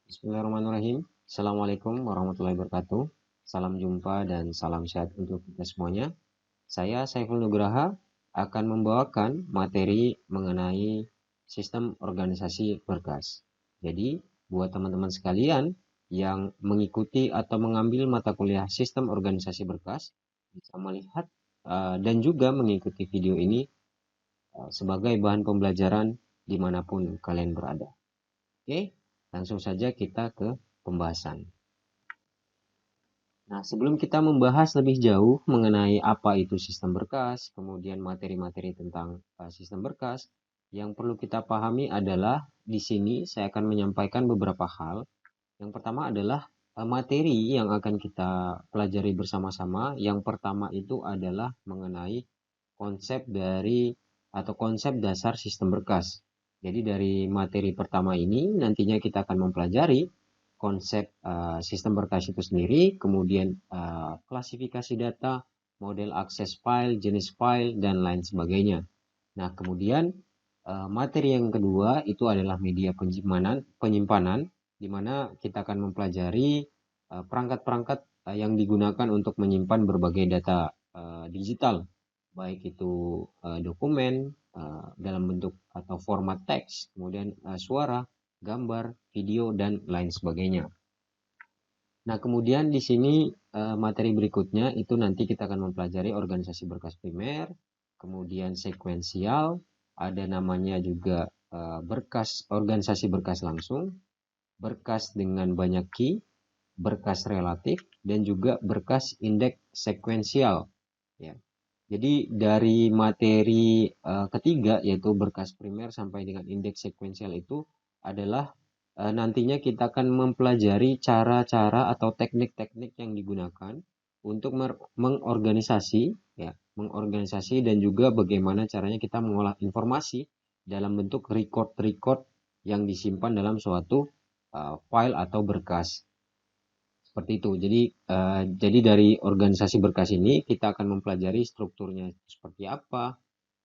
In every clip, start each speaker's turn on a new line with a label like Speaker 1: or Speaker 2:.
Speaker 1: Bismillahirrahmanirrahim. Assalamualaikum warahmatullahi wabarakatuh. Salam jumpa dan salam sehat untuk kita semuanya. Saya Saiful Nugraha akan membawakan materi mengenai sistem organisasi berkas. Jadi, buat teman-teman sekalian yang mengikuti atau mengambil mata kuliah sistem organisasi berkas, bisa melihat dan juga mengikuti video ini sebagai bahan pembelajaran dimanapun kalian berada. Oke, langsung saja kita ke pembahasan. Nah, sebelum kita membahas lebih jauh mengenai apa itu sistem berkas, kemudian materi-materi tentang sistem berkas, yang perlu kita pahami adalah di sini saya akan menyampaikan beberapa hal. Yang pertama adalah materi yang akan kita pelajari bersama-sama. Yang pertama itu adalah mengenai konsep dari atau konsep dasar sistem berkas. Jadi dari materi pertama ini nantinya kita akan mempelajari konsep sistem berkas itu sendiri, kemudian klasifikasi data, model akses file, jenis file, dan lain sebagainya. Nah, kemudian materi yang kedua itu adalah media penyimpanan, di mana kita akan mempelajari perangkat-perangkat yang digunakan untuk menyimpan berbagai data digital, baik itu dokumen dalam bentuk atau format teks, kemudian suara, gambar, video, dan lain sebagainya. Nah, kemudian di sini materi berikutnya itu nanti kita akan mempelajari organisasi berkas primer, kemudian sekuensial, ada namanya juga berkas organisasi berkas langsung, berkas dengan banyak key, berkas relatif, dan juga berkas indeks sekuensial. Ya. Jadi dari materi ketiga yaitu berkas primer sampai dengan indeks sekuensial itu adalah nantinya kita akan mempelajari cara-cara atau teknik-teknik yang digunakan untuk mengorganisasi dan juga bagaimana caranya kita mengolah informasi dalam bentuk record-record yang disimpan dalam suatu file atau berkas. Seperti itu. Jadi dari organisasi berkas ini kita akan mempelajari strukturnya seperti apa,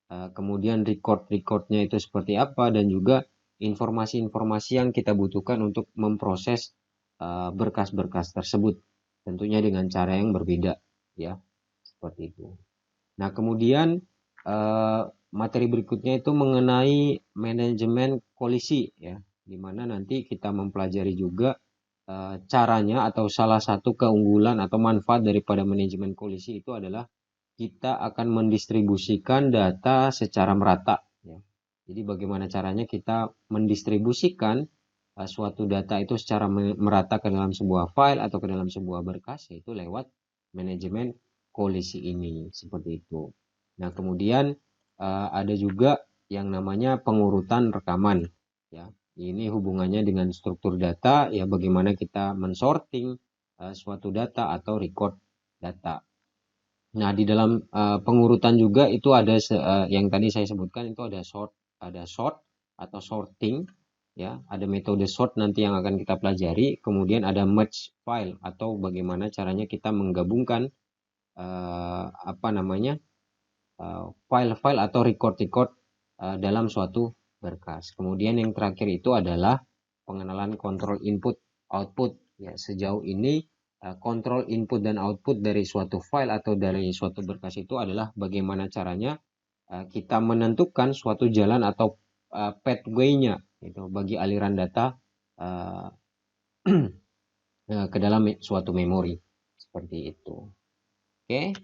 Speaker 1: kemudian record-recordnya itu seperti apa, dan juga informasi-informasi yang kita butuhkan untuk memproses berkas-berkas tersebut. Tentunya dengan cara yang berbeda, ya, seperti itu. Nah, kemudian materi berikutnya itu mengenai manajemen kolisi, ya, di mana nanti kita mempelajari juga caranya atau salah satu keunggulan atau manfaat daripada manajemen kolisi itu adalah kita akan mendistribusikan data secara merata. Ya. Jadi bagaimana caranya kita mendistribusikan suatu data itu secara merata ke dalam sebuah file atau ke dalam sebuah berkas, yaitu lewat manajemen kolisi ini, seperti itu. Nah, kemudian ada juga yang namanya pengurutan rekaman. Ya. Ini hubungannya dengan struktur data, ya bagaimana kita mensorting suatu data atau record data. Nah, di dalam pengurutan juga itu ada yang tadi saya sebutkan itu ada sort atau sorting, ya, ada metode sort nanti yang akan kita pelajari, kemudian ada merge file atau bagaimana caranya kita menggabungkan file-file atau record-record dalam suatu berkas. Kemudian yang terakhir itu adalah pengenalan kontrol input output. Ya, sejauh ini kontrol input dan output dari suatu file atau dari suatu berkas itu adalah bagaimana caranya kita menentukan suatu jalan atau pathway-nya itu bagi aliran data uh, ke dalam suatu memori seperti itu. Oke.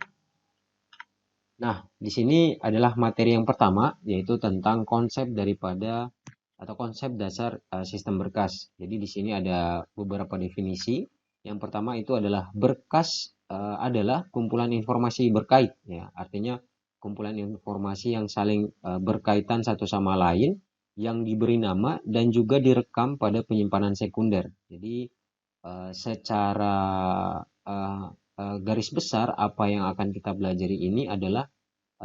Speaker 1: Nah, di sini adalah materi yang pertama, yaitu tentang konsep daripada atau konsep dasar sistem berkas. Jadi di sini ada beberapa definisi. Yang pertama itu adalah berkas adalah kumpulan informasi berkait, ya. Artinya kumpulan informasi yang saling berkaitan satu sama lain, yang diberi nama dan juga direkam pada penyimpanan sekunder. Jadi secara garis besar apa yang akan kita pelajari ini adalah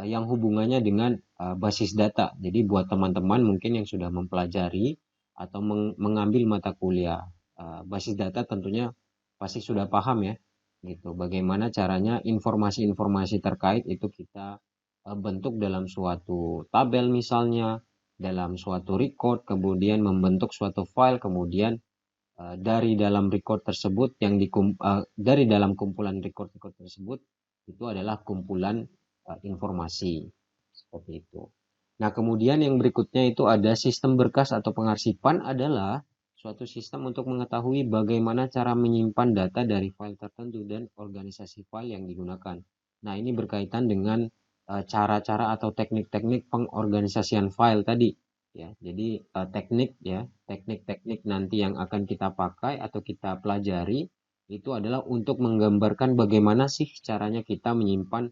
Speaker 1: yang hubungannya dengan basis data. Jadi buat teman-teman mungkin yang sudah mempelajari atau mengambil mata kuliah basis data tentunya pasti sudah paham, ya, gitu. Bagaimana caranya informasi-informasi terkait itu kita bentuk dalam suatu tabel misalnya, dalam suatu record, kemudian membentuk suatu file, kemudian dari dalam record tersebut dari dalam kumpulan record-record tersebut itu adalah kumpulan informasi seperti itu. Nah, kemudian yang berikutnya itu ada sistem berkas atau pengarsipan adalah suatu sistem untuk mengetahui bagaimana cara menyimpan data dari file tertentu dan organisasi file yang digunakan. Nah, ini berkaitan dengan cara-cara atau teknik-teknik pengorganisasian file tadi. Ya, jadi teknik-teknik nanti yang akan kita pakai atau kita pelajari itu adalah untuk menggambarkan bagaimana sih caranya kita menyimpan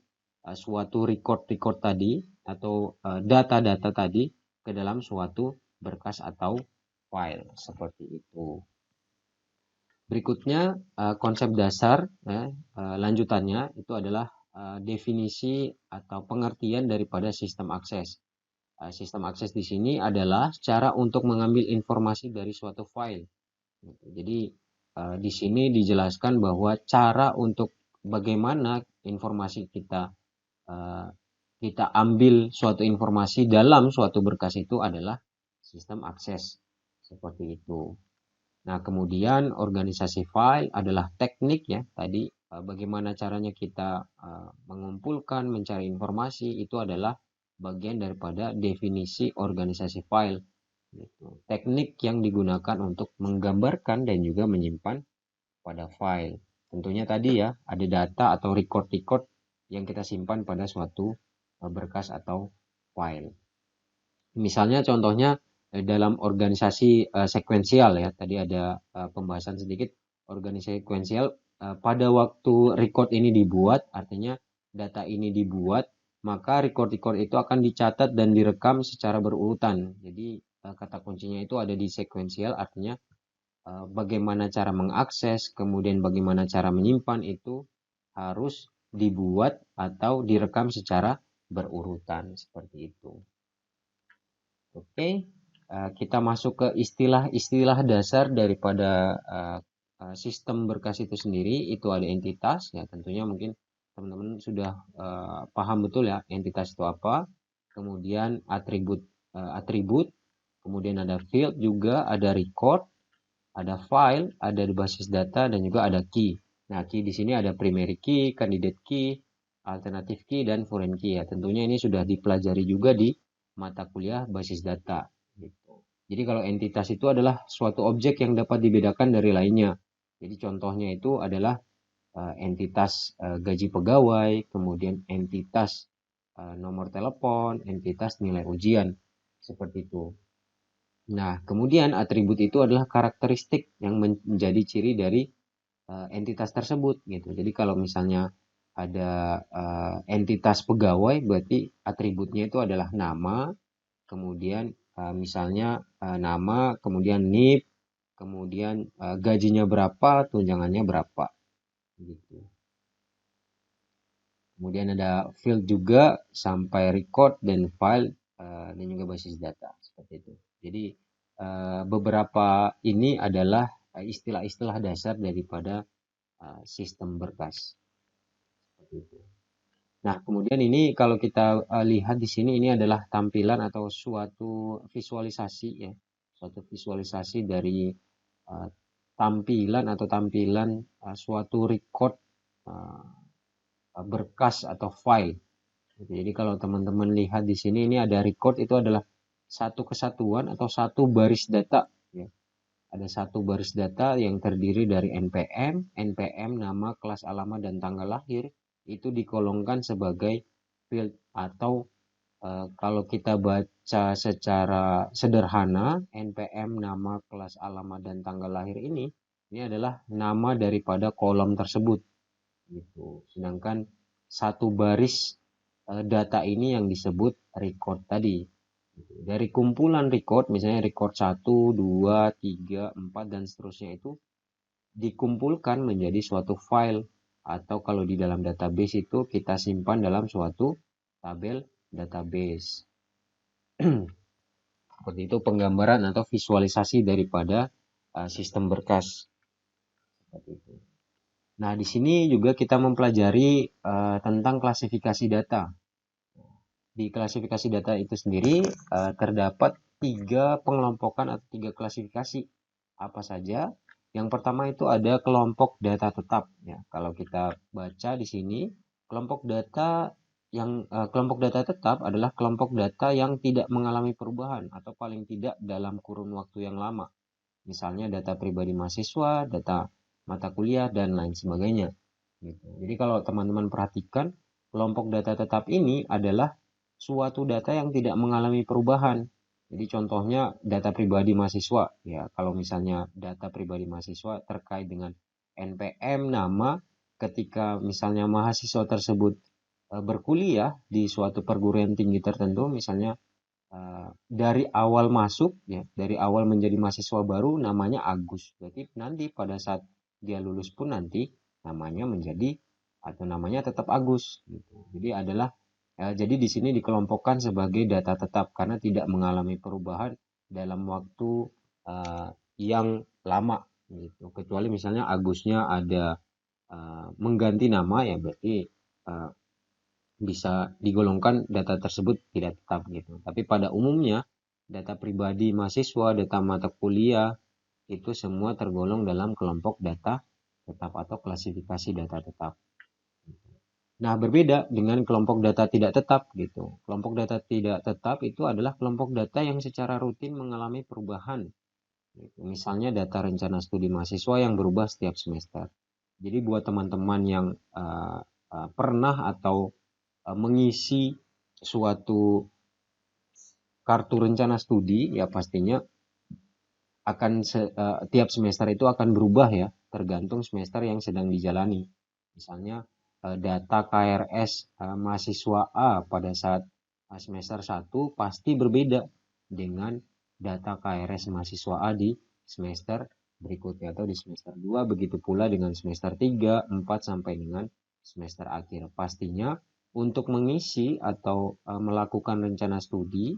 Speaker 1: suatu record-record tadi atau data-data tadi ke dalam suatu berkas atau file seperti itu. Berikutnya konsep dasar lanjutannya itu adalah definisi atau pengertian daripada sistem akses. Sistem akses di sini adalah cara untuk mengambil informasi dari suatu file. Jadi di sini dijelaskan bahwa cara untuk bagaimana informasi kita ambil suatu informasi dalam suatu berkas itu adalah sistem akses seperti itu. Nah, kemudian organisasi file adalah teknik ya tadi bagaimana caranya kita mengumpulkan, mencari informasi itu adalah bagian daripada definisi organisasi file. Teknik yang digunakan untuk menggambarkan dan juga menyimpan pada file. Tentunya tadi ya ada data atau record-record yang kita simpan pada suatu berkas atau file. Misalnya contohnya dalam organisasi sekuensial ya, tadi ada pembahasan sedikit organisasi sekuensial pada waktu record ini dibuat, artinya data ini dibuat, maka record-record itu akan dicatat dan direkam secara berurutan. Jadi kata kuncinya itu ada di sekuensial, artinya bagaimana cara mengakses, kemudian bagaimana cara menyimpan itu harus dibuat atau direkam secara berurutan seperti itu. Oke, kita masuk ke istilah-istilah dasar daripada sistem berkas itu sendiri. Itu ada entitas, ya tentunya mungkin teman-teman sudah paham betul ya entitas itu apa. Kemudian atribut, kemudian ada field juga, ada record, ada file, ada basis data, dan juga ada key. Nah, key di sini ada primary key, candidate key, alternative key, dan foreign key ya. Tentunya ini sudah dipelajari juga di mata kuliah basis data. Gitu. Jadi kalau entitas itu adalah suatu objek yang dapat dibedakan dari lainnya. Jadi contohnya itu adalah entitas gaji pegawai, kemudian entitas nomor telepon, entitas nilai ujian, seperti itu. Nah, kemudian atribut itu adalah karakteristik yang menjadi ciri dari entitas tersebut gitu. Jadi kalau misalnya ada entitas pegawai, berarti atributnya itu adalah nama, kemudian misalnya nama, kemudian NIP, kemudian gajinya berapa, tunjangannya berapa gitu. Kemudian ada field juga sampai record dan file dan juga basis data seperti itu. Jadi beberapa ini adalah istilah-istilah dasar daripada sistem berkas. Seperti itu. Nah, kemudian ini kalau kita lihat di sini ini adalah tampilan atau suatu visualisasi ya, suatu visualisasi dari tampilan suatu record berkas atau file. Jadi kalau teman-teman lihat di sini ini ada record itu adalah satu kesatuan atau satu baris data ya. Ada satu baris data yang terdiri dari NPM nama, kelas, alamat, dan tanggal lahir itu dikolongkan sebagai field atau kalau kita baca secara sederhana NPM nama, kelas, alamat, dan tanggal lahir ini adalah nama daripada kolom tersebut gitu. Sedangkan satu baris data ini yang disebut record tadi. Dari kumpulan record, misalnya record 1, 2, 3, 4, dan seterusnya itu dikumpulkan menjadi suatu file. Atau kalau di dalam database itu kita simpan dalam suatu tabel database. Seperti itu penggambaran atau visualisasi daripada sistem berkas. Seperti itu. Nah, di sini juga kita mempelajari tentang klasifikasi data. Di klasifikasi data itu sendiri terdapat 3 pengelompokan atau 3 klasifikasi. Apa saja? Yang pertama itu ada kelompok data tetap ya. Kalau kita baca di sini, kelompok data kelompok data tetap adalah kelompok data yang tidak mengalami perubahan atau paling tidak dalam kurun waktu yang lama. Misalnya data pribadi mahasiswa, data mata kuliah, dan lain sebagainya. Gitu. Jadi kalau teman-teman perhatikan, kelompok data tetap ini adalah suatu data yang tidak mengalami perubahan. Jadi contohnya data pribadi mahasiswa. Ya, kalau misalnya data pribadi mahasiswa terkait dengan NPM, nama, ketika misalnya mahasiswa tersebut berkuliah di suatu perguruan tinggi tertentu, misalnya dari awal masuk ya, dari awal menjadi mahasiswa baru namanya Agus. Jadi nanti pada saat dia lulus pun nanti namanya menjadi atau namanya tetap Agus gitu. Jadi jadi di sini dikelompokkan sebagai data tetap karena tidak mengalami perubahan dalam waktu yang lama gitu. Kecuali misalnya Agusnya ada mengganti nama ya berarti uh, bisa digolongkan data tersebut tidak tetap gitu. Tapi pada umumnya data pribadi mahasiswa, data mata kuliah itu semua tergolong dalam kelompok data tetap atau klasifikasi data tetap. Nah, berbeda dengan kelompok data tidak tetap gitu. Kelompok data tidak tetap itu adalah kelompok data yang secara rutin mengalami perubahan. Gitu. Misalnya data rencana studi mahasiswa yang berubah setiap semester. Jadi buat teman-teman yang pernah atau mengisi suatu kartu rencana studi ya pastinya akan tiap semester itu akan berubah ya tergantung semester yang sedang dijalani. Misalnya data KRS mahasiswa A pada saat semester 1 pasti berbeda dengan data KRS mahasiswa A di semester berikutnya atau di semester 2, begitu pula dengan semester 3, 4 sampai dengan semester akhir. Pastinya untuk mengisi atau melakukan rencana studi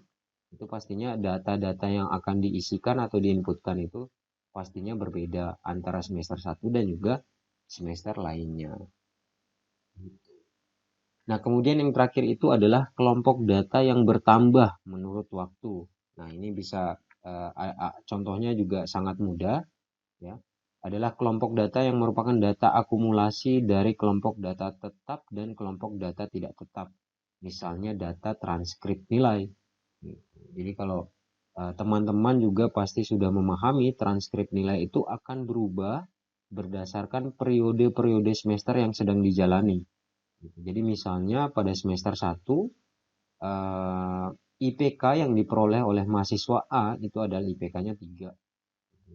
Speaker 1: itu pastinya data-data yang akan diisikan atau diinputkan itu pastinya berbeda antara semester 1 dan juga semester lainnya. Nah, kemudian yang terakhir itu adalah kelompok data yang bertambah menurut waktu. Nah, ini bisa contohnya juga sangat mudah ya. Adalah kelompok data yang merupakan data akumulasi dari kelompok data tetap dan kelompok data tidak tetap. Misalnya data transkrip nilai. Jadi kalau teman-teman juga pasti sudah memahami transkrip nilai itu akan berubah berdasarkan periode-periode semester yang sedang dijalani. Jadi misalnya pada semester 1 IPK yang diperoleh oleh mahasiswa A itu adalah IPK-nya 3.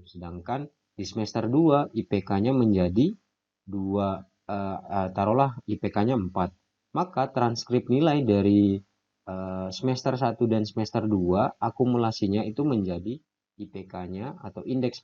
Speaker 1: Sedangkan di semester 2 IPK-nya menjadi 2, taruhlah IPK-nya 4. Maka transkrip nilai dari semester 1 dan semester 2 akumulasinya itu menjadi IPK-nya atau indeks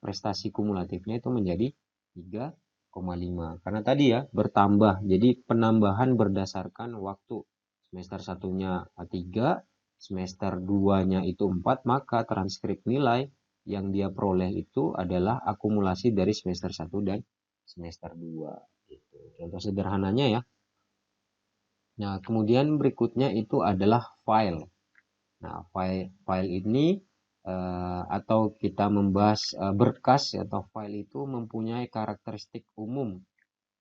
Speaker 1: prestasi kumulatifnya itu menjadi 3,5. Karena tadi ya bertambah. Jadi penambahan berdasarkan waktu. Semester 1-nya 3, semester 2-nya itu 4, maka transkrip nilai yang dia peroleh itu adalah akumulasi dari semester 1 dan semester 2. Gitu. Contoh sederhananya ya. Nah, kemudian berikutnya itu adalah file. Nah, file ini atau kita membahas berkas atau file itu mempunyai karakteristik umum.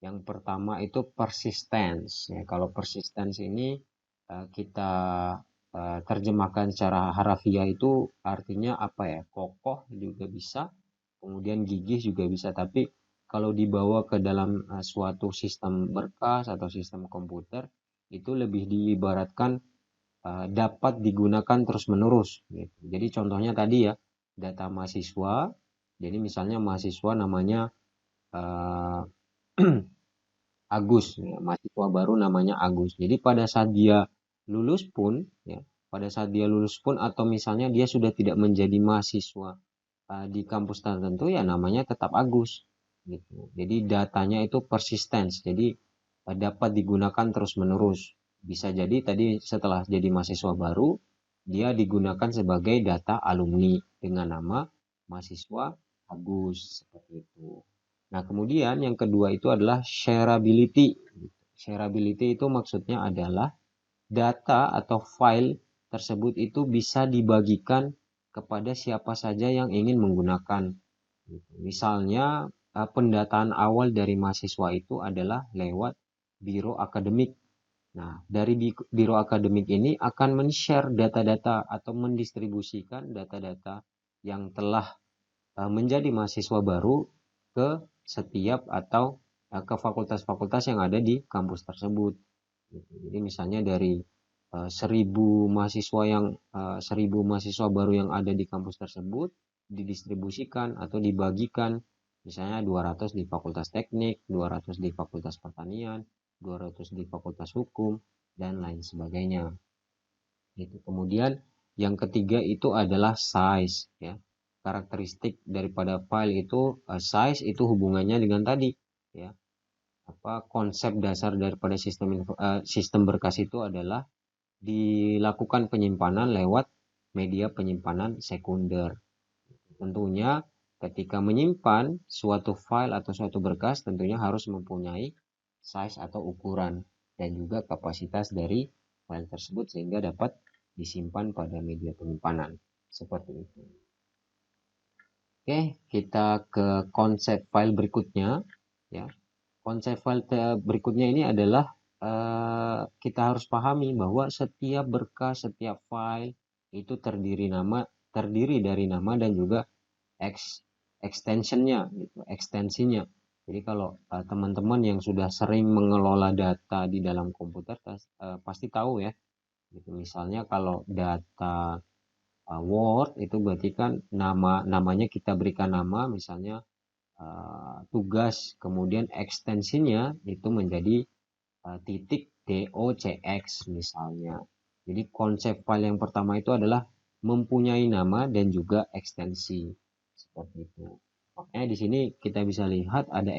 Speaker 1: Yang pertama itu persistence. Ya, kalau persistence ini kita terjemahkan secara harafiah itu artinya apa ya? Kokoh juga bisa, kemudian gigih juga bisa. Tapi kalau dibawa ke dalam suatu sistem berkas atau sistem komputer itu lebih diibaratkan dapat digunakan terus-menerus. Gitu. Jadi contohnya tadi ya data mahasiswa. Jadi misalnya mahasiswa namanya Agus, ya, mahasiswa baru namanya Agus. Jadi pada saat dia lulus pun, ya, pada saat dia lulus pun atau misalnya dia sudah tidak menjadi mahasiswa di kampus tertentu, ya namanya tetap Agus. Gitu. Jadi datanya itu persistence, jadi dapat digunakan terus-menerus. Bisa jadi tadi setelah jadi mahasiswa baru, dia digunakan sebagai data alumni dengan nama mahasiswa Agus seperti itu. Nah, kemudian yang kedua itu adalah shareability. Shareability itu maksudnya adalah data atau file tersebut itu bisa dibagikan kepada siapa saja yang ingin menggunakan. Gitu. Misalnya pendataan awal dari mahasiswa itu adalah lewat biro akademik. Nah, dari biro akademik ini akan men-share data-data atau mendistribusikan data-data yang telah menjadi mahasiswa baru ke setiap atau ke fakultas-fakultas yang ada di kampus tersebut. Jadi misalnya dari 1.000 mahasiswa baru yang ada di kampus tersebut didistribusikan atau dibagikan, misalnya 200 di Fakultas Teknik, 200 di Fakultas Pertanian, 200 di Fakultas Hukum, dan lain sebagainya. Itu. Kemudian yang ketiga itu adalah size, ya. Karakteristik daripada file itu size itu hubungannya dengan tadi, ya. Konsep dasar daripada sistem berkas itu adalah dilakukan penyimpanan lewat media penyimpanan sekunder. Tentunya ketika menyimpan suatu file atau suatu berkas tentunya harus mempunyai size atau ukuran dan juga kapasitas dari file tersebut sehingga dapat disimpan pada media penyimpanan. Seperti itu. Oke, kita ke konsep file berikutnya, ya. Konsep file berikutnya ini adalah kita harus pahami bahwa setiap berkas, setiap file itu terdiri dari nama dan juga extensionnya, gitu, ekstensinya. Jadi kalau teman-teman yang sudah sering mengelola data di dalam komputer pasti tahu ya. Gitu. Misalnya kalau data Word itu berarti kan namanya kita berikan nama, misalnya tugas, kemudian ekstensinya itu menjadi titik docx misalnya. Jadi konsep file yang pertama itu adalah mempunyai nama dan juga ekstensi. Seperti itu. Makanya di sini kita bisa lihat ada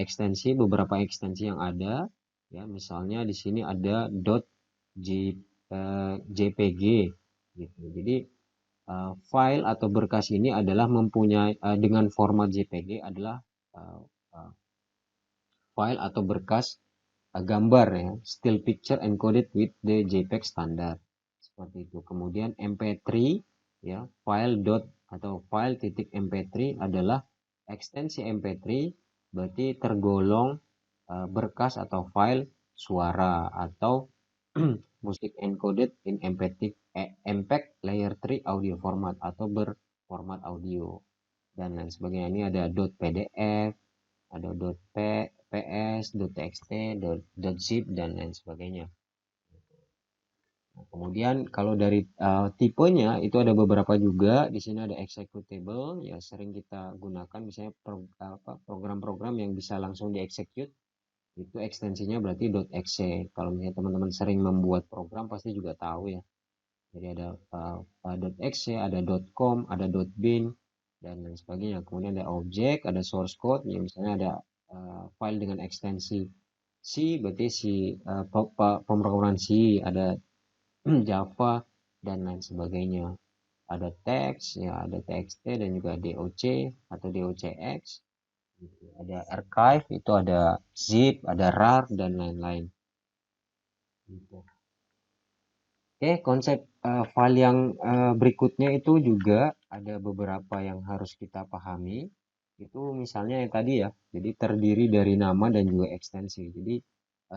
Speaker 1: beberapa ekstensi yang ada. Ya, misalnya di sini ada .jpg gitu. Jadi file atau berkas ini adalah mempunyai dengan format JPG adalah uh, uh, file atau berkas gambar ya, still picture encoded with the JPEG standard. Seperti itu. Kemudian MP3 ya, file titik MP3 adalah ekstensi MP3 berarti tergolong berkas atau file suara atau musik encoded in MPEG layer 3 audio format atau berformat audio dan lain sebagainya. Ini ada .pdf, ada .ps, .txt, .zip dan lain sebagainya. Nah, kemudian kalau dari tipenya itu ada beberapa juga. Di sini ada executable ya sering kita gunakan misalnya program-program yang bisa langsung dieksekut itu ekstensinya berarti .exe. Kalau misalnya teman-teman sering membuat program pasti juga tahu ya. Jadi ada .exe, ada .com, ada .bin dan lain sebagainya. Kemudian ada objek, ada source code, ya misalnya ada file dengan ekstensi C, berarti pemrograman C, ada Java dan lain sebagainya. Ada teks, ya ada txt dan juga doc atau docx. Ada archive, itu ada zip, ada rar dan lain-lain. Gitu. Oke, konsep file yang berikutnya itu juga ada beberapa yang harus kita pahami. Itu misalnya yang tadi ya, jadi terdiri dari nama dan juga ekstensi. Jadi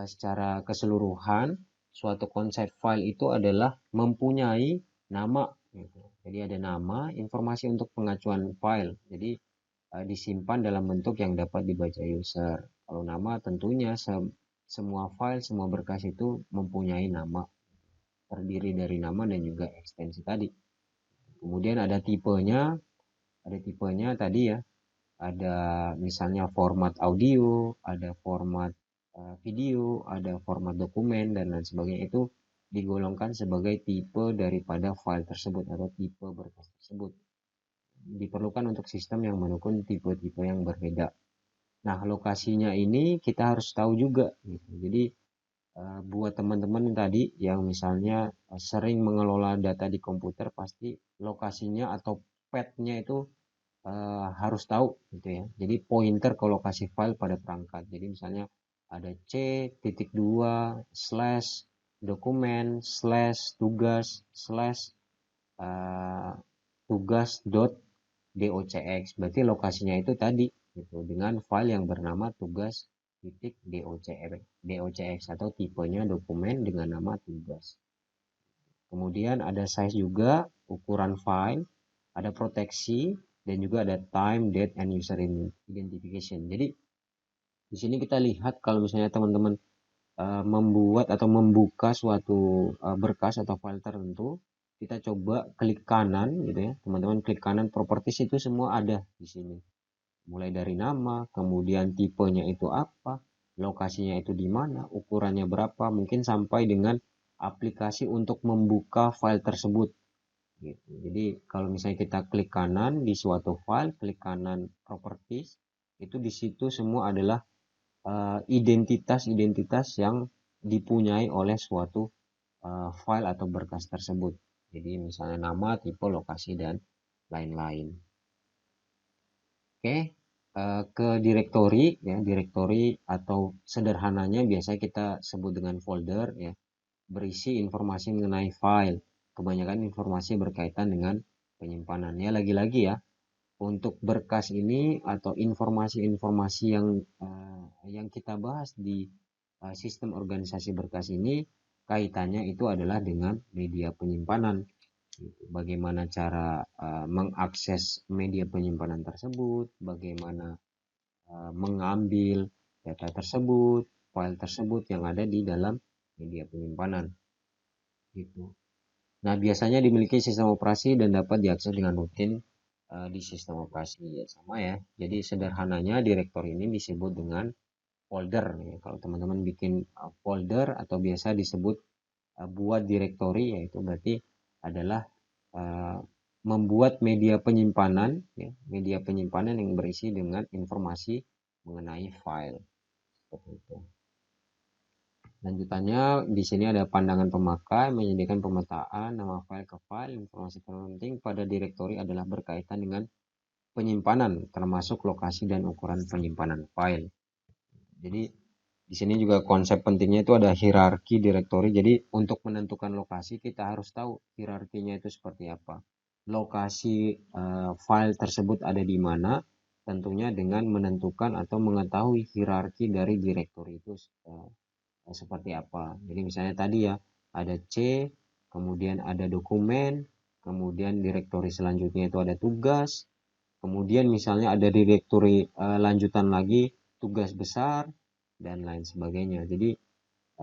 Speaker 1: secara keseluruhan suatu konsep file itu adalah mempunyai nama. Gitu. Jadi ada nama, informasi untuk pengacuan file. Jadi disimpan dalam bentuk yang dapat dibaca user. Kalau nama tentunya semua file, semua berkas itu mempunyai nama terdiri dari nama dan juga ekstensi tadi. Kemudian ada tipenya tadi ya, ada misalnya format audio, ada format video, ada format dokumen dan lain sebagainya itu digolongkan sebagai tipe daripada file tersebut atau tipe berkas tersebut. Diperlukan untuk sistem yang mendukung tipe-tipe yang berbeda. Nah, lokasinya ini kita harus tahu juga gitu. Jadi buat teman-teman tadi yang misalnya sering mengelola data di komputer pasti lokasinya atau path-nya itu harus tahu gitu ya. Jadi pointer ke lokasi file pada perangkat. Jadi misalnya ada c.2/dokumen/tugas/tugas .docx, berarti lokasinya itu tadi gitu, dengan file yang bernama tugas.docx atau tipenya dokumen dengan nama tugas. Kemudian ada size juga, ukuran file, ada proteksi, dan juga ada time, date, and user identification. Jadi di sini kita lihat kalau misalnya teman-teman membuat atau membuka suatu berkas atau file tertentu, kita coba klik kanan gitu ya, teman-teman klik kanan properties, itu semua ada di sini. Mulai dari nama, kemudian tipenya itu apa, lokasinya itu di mana, ukurannya berapa, mungkin sampai dengan aplikasi untuk membuka file tersebut. Gitu. Jadi kalau misalnya kita klik kanan di suatu file, klik kanan properties, itu di situ semua adalah identitas-identitas yang dipunyai oleh suatu file atau berkas tersebut. Jadi misalnya nama, tipe, lokasi, dan lain-lain. Oke, ke direktori ya, direktori atau sederhananya biasanya kita sebut dengan folder ya, berisi informasi mengenai file. Kebanyakan informasi berkaitan dengan penyimpanan. Ya lagi-lagi ya, untuk berkas ini atau informasi-informasi yang kita bahas di sistem organisasi berkas ini, kaitannya itu adalah dengan media penyimpanan. Bagaimana cara mengakses media penyimpanan tersebut, bagaimana mengambil data tersebut, file tersebut yang ada di dalam media penyimpanan. Gitu. Nah, biasanya dimiliki sistem operasi dan dapat diakses dengan rutin di sistem operasi ya, sama ya. Jadi sederhananya direktori ini disebut dengan folder ya. Kalau teman-teman bikin folder atau biasa disebut buat direktori, yaitu berarti adalah membuat media penyimpanan ya, media penyimpanan yang berisi dengan informasi mengenai file seperti itu. Lanjutannya di sini ada pandangan pemakai, menyediakan pemetaan nama file ke file. Informasi terpenting pada direktori adalah berkaitan dengan penyimpanan, termasuk lokasi dan ukuran penyimpanan file. Jadi di sini juga konsep pentingnya itu ada hierarki direktori. Jadi untuk menentukan lokasi kita harus tahu hierarkinya itu seperti apa. Lokasi file tersebut ada di mana, tentunya dengan menentukan atau mengetahui hierarki dari direktori itu seperti apa. Jadi misalnya tadi ya, ada C, kemudian ada dokumen, kemudian direktori selanjutnya itu ada tugas, kemudian misalnya ada direktori lanjutan lagi tugas besar, dan lain sebagainya. Jadi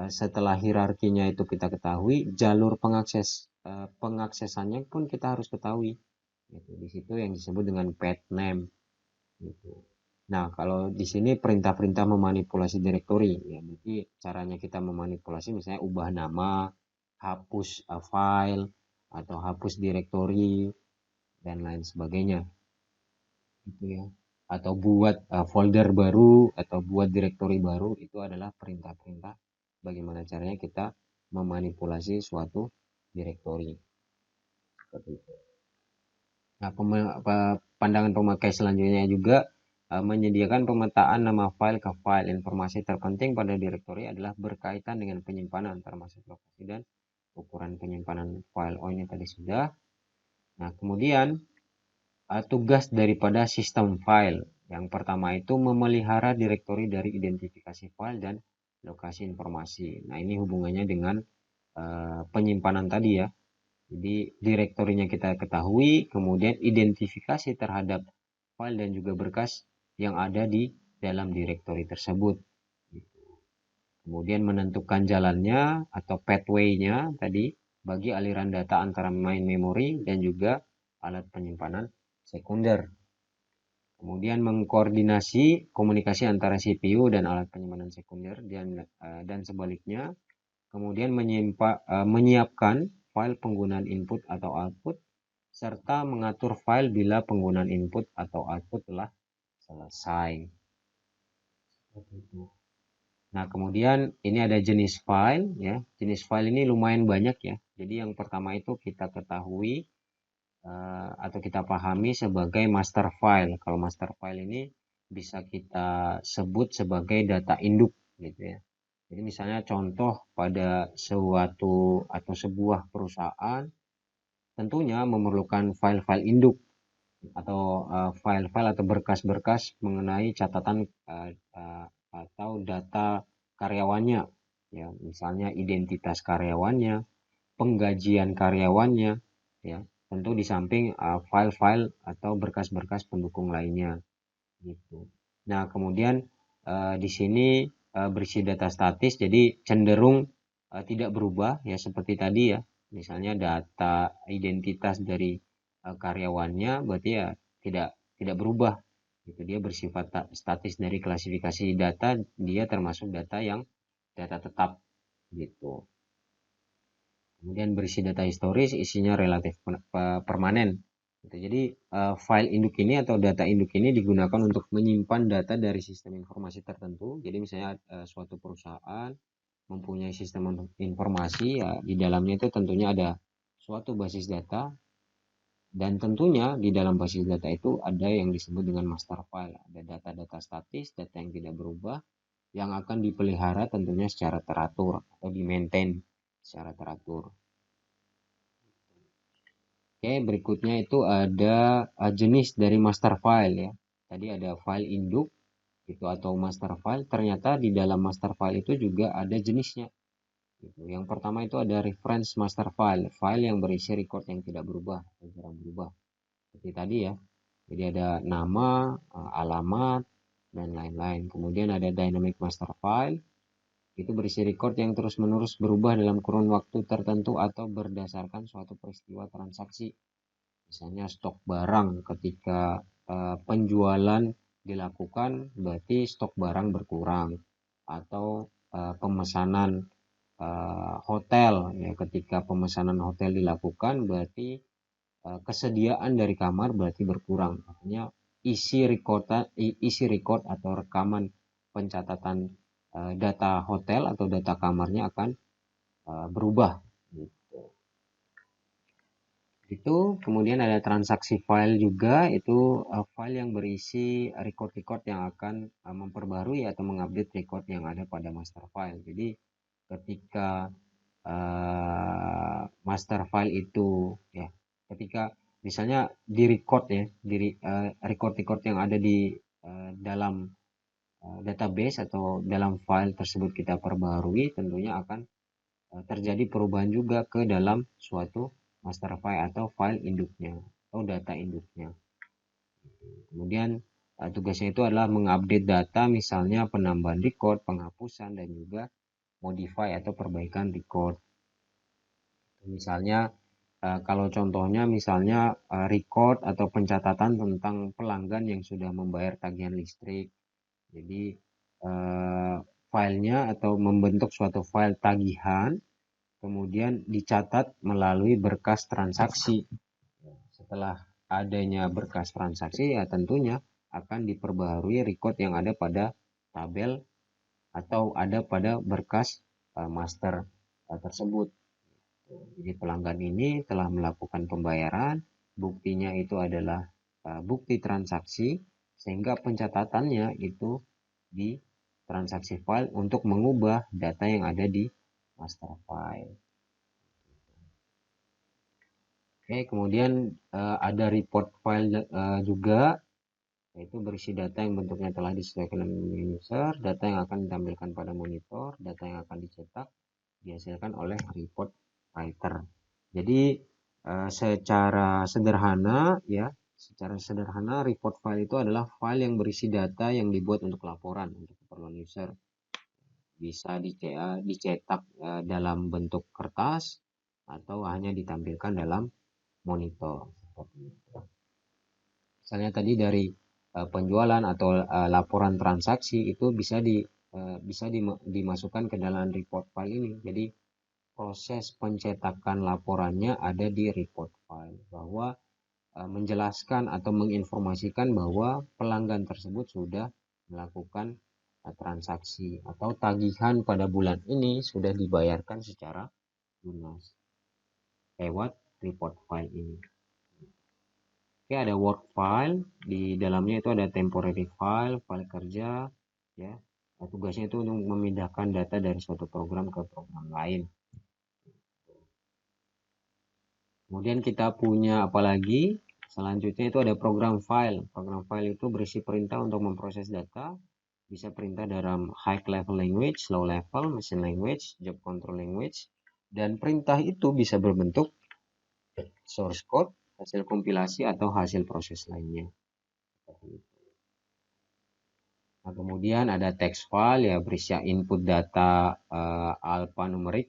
Speaker 1: setelah hierarkinya itu kita ketahui, jalur pengaksesannya pun kita harus ketahui. Gitu. Di situ yang disebut dengan path name. Gitu. Nah, kalau di sini perintah-perintah memanipulasi direktori, ya berarti caranya kita memanipulasi misalnya ubah nama, hapus file, atau hapus direktori, dan lain sebagainya. Gitu ya. Atau buat folder baru, atau buat direktori baru, itu adalah perintah-perintah bagaimana caranya kita memanipulasi suatu direktori. Seperti itu. Nah, pandangan pemakai selanjutnya juga menyediakan pemetaan nama file ke file. Informasi terpenting pada direktori adalah berkaitan dengan penyimpanan, termasuk lokasi dan ukuran penyimpanan file. Oh, ini tadi sudah. Nah, kemudian tugas daripada sistem file. Yang pertama itu memelihara direktori dari identifikasi file dan lokasi informasi. Nah, ini hubungannya dengan penyimpanan tadi ya. Jadi direktorinya kita ketahui, kemudian identifikasi terhadap file dan juga berkas yang ada di dalam direktori tersebut. Kemudian menentukan jalannya atau pathway-nya tadi bagi aliran data antara main memory dan juga alat penyimpanan sekunder. Kemudian mengkoordinasi komunikasi antara CPU dan alat penyimpanan sekunder dan sebaliknya. Kemudian menyiapkan file penggunaan input atau output, serta mengatur file bila penggunaan input atau output telah selesai. Nah, kemudian ini ada jenis file ya. Jenis file ini lumayan banyak ya. Jadi yang pertama itu kita ketahui atau kita pahami sebagai master file. Kalau master file ini bisa kita sebut sebagai data induk gitu ya. Jadi misalnya contoh pada suatu atau sebuah perusahaan tentunya memerlukan file-file induk. atau file-file atau berkas-berkas mengenai catatan atau data karyawannya, ya, misalnya identitas karyawannya, penggajian karyawannya, ya, tentu di samping file-file atau berkas-berkas pendukung lainnya, gitu. Nah, kemudian di sini berisi data statis, jadi cenderung tidak berubah, ya, seperti tadi, ya. Misalnya data identitas dari karyawannya, berarti ya tidak berubah. Gitu. Dia bersifat statis. Dari klasifikasi data, dia termasuk data yang data tetap, gitu. Kemudian berisi data historis, isinya relatif permanen. Gitu. Jadi file induk ini atau data induk ini digunakan untuk menyimpan data dari sistem informasi tertentu. Jadi misalnya suatu perusahaan mempunyai sistem informasi, ya, di dalamnya itu tentunya ada suatu basis data, dan tentunya di dalam basis data itu ada yang disebut dengan master file. Ada data-data statis, data yang tidak berubah, yang akan dipelihara tentunya secara teratur atau di-maintain secara teratur. Oke, berikutnya itu ada jenis dari master file, ya. Tadi ada file induk itu atau master file. Ternyata di dalam master file itu juga ada jenisnya. Gitu. Yang pertama itu ada reference master file, file yang berisi record yang tidak berubah atau jarang berubah. Seperti tadi, ya. Jadi ada nama, alamat, dan lain-lain. Kemudian ada dynamic master file, itu berisi record yang terus-menerus berubah dalam kurun waktu tertentu atau berdasarkan suatu peristiwa transaksi. Misalnya stok barang, ketika penjualan dilakukan berarti stok barang berkurang, atau pemesanan hotel, ya, ketika pemesanan hotel dilakukan berarti kesediaan dari kamar berarti berkurang. Artinya isi record atau rekaman pencatatan data hotel atau data kamarnya akan berubah, gitu. Itu kemudian ada transaksi file juga, itu file yang berisi record-record yang akan memperbarui atau mengupdate record yang ada pada master file. Jadi ketika master file itu, ya, ketika misalnya di record, ya, di record-record yang ada di dalam database atau dalam file tersebut kita perbarui, tentunya akan terjadi perubahan juga ke dalam suatu master file atau file induknya atau data induknya. Kemudian tugasnya itu adalah mengupdate data, misalnya penambahan record, penghapusan, dan juga modify atau perbaikan record. Misalnya kalau contohnya misalnya record atau pencatatan tentang pelanggan yang sudah membayar tagihan listrik. Jadi filenya atau membentuk suatu file tagihan, kemudian dicatat melalui berkas transaksi. Setelah adanya berkas transaksi, ya, tentunya akan diperbaharui record yang ada pada tabel atau ada pada berkas master tersebut. Jadi pelanggan ini telah melakukan pembayaran, buktinya itu adalah bukti transaksi, sehingga pencatatannya itu di transaksi file untuk mengubah data yang ada di master file. Oke, kemudian ada report file juga, yaitu berisi data yang bentuknya telah disesuaikan dengan user, data yang akan ditampilkan pada monitor, data yang akan dicetak, dihasilkan oleh report writer. Jadi secara sederhana, ya, secara sederhana report file itu adalah file yang berisi data yang dibuat untuk laporan untuk keperluan user. Bisa dicetak dalam bentuk kertas atau hanya ditampilkan dalam monitor. Misalnya tadi dari penjualan atau laporan transaksi itu bisa dimasukkan ke dalam report file ini. Jadi proses pencetakan laporannya ada di report file, bahwa menjelaskan atau menginformasikan bahwa pelanggan tersebut sudah melakukan transaksi atau tagihan pada bulan ini sudah dibayarkan secara lunas lewat report file ini. Oke, ada work file, di dalamnya itu ada temporary file, file kerja, ya. Nah, tugasnya itu untuk memindahkan data dari suatu program ke program lain. Kemudian kita punya apa lagi? Selanjutnya itu ada program file. Program file itu berisi perintah untuk memproses data. Bisa perintah dalam high level language, low level, machine language, job control language. Dan perintah itu bisa berbentuk source code, hasil kompilasi, atau hasil proses lainnya. Nah, kemudian ada text file ya, berisi input data alphanumerik,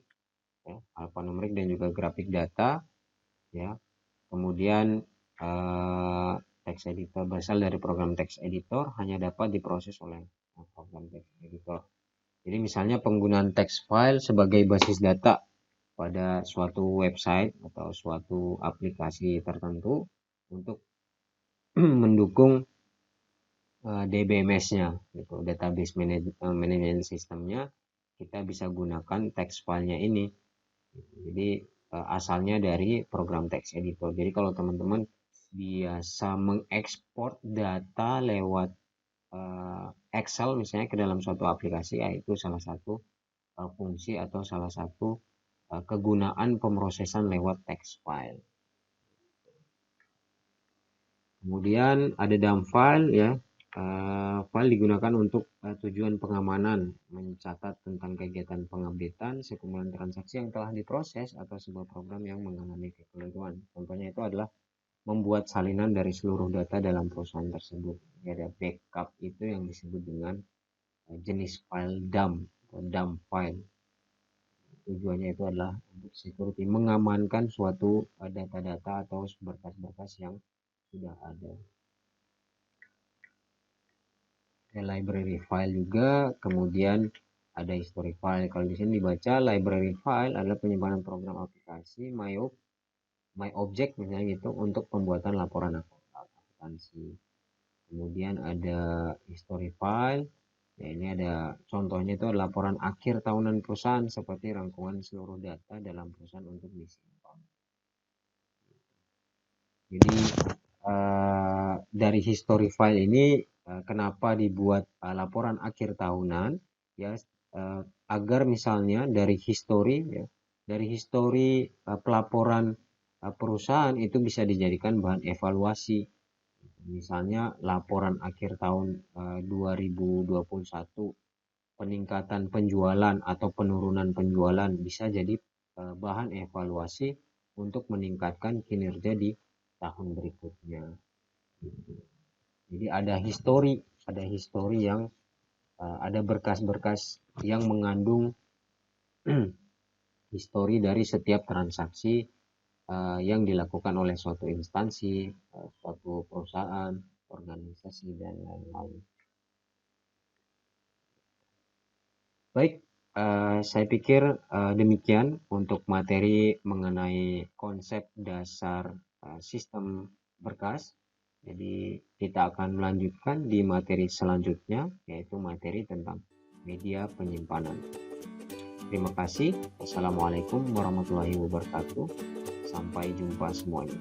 Speaker 1: ya, alphanumerik dan juga grafik data, ya. Kemudian text editor berasal dari program text editor, hanya dapat diproses oleh program text editor. Jadi misalnya penggunaan text file sebagai basis data pada suatu website atau suatu aplikasi tertentu untuk mendukung DBMS-nya, gitu, database management system-nya, kita bisa gunakan text file-nya ini. Jadi asalnya dari program text editor. Jadi kalau teman-teman biasa mengekspor data lewat Excel misalnya ke dalam suatu aplikasi, yaitu salah satu fungsi atau salah satu kegunaan pemrosesan lewat text file. Kemudian ada dump file ya. File digunakan untuk tujuan pengamanan, mencatat tentang kegiatan pengupdatean, sekumpulan transaksi yang telah diproses atau sebuah program yang mengalami kekeliruan. Contohnya itu adalah membuat salinan dari seluruh data dalam perusahaan tersebut. Jadi ada backup itu yang disebut dengan jenis file dump atau dump file. Tujuannya itu adalah untuk security, mengamankan suatu data-data atau berkas-berkas yang sudah ada. Library file juga, kemudian ada history file. Kalau di sini dibaca library file adalah penyimpanan program aplikasi my object misalnya gitu untuk pembuatan laporan akuntansi. Kemudian ada history file. Ya, ini ada contohnya itu adalah laporan akhir tahunan perusahaan seperti rangkuman seluruh data dalam perusahaan untuk disimpan. Jadi dari history file ini kenapa dibuat laporan akhir tahunan ya, agar misalnya dari histori ya, dari histori pelaporan perusahaan itu bisa dijadikan bahan evaluasi. Misalnya laporan akhir tahun 2021 peningkatan penjualan atau penurunan penjualan bisa jadi bahan evaluasi untuk meningkatkan kinerja di tahun berikutnya. Jadi ada histori yang ada berkas-berkas yang mengandung histori dari setiap transaksi yang dilakukan oleh suatu instansi, suatu perusahaan, organisasi, dan lain-lain. Baik, saya pikir demikian untuk materi mengenai konsep dasar sistem berkas. Jadi kita akan melanjutkan di materi selanjutnya, yaitu materi tentang media penyimpanan. Terima kasih. Wassalamualaikum warahmatullahi wabarakatuh. Sampai jumpa semuanya.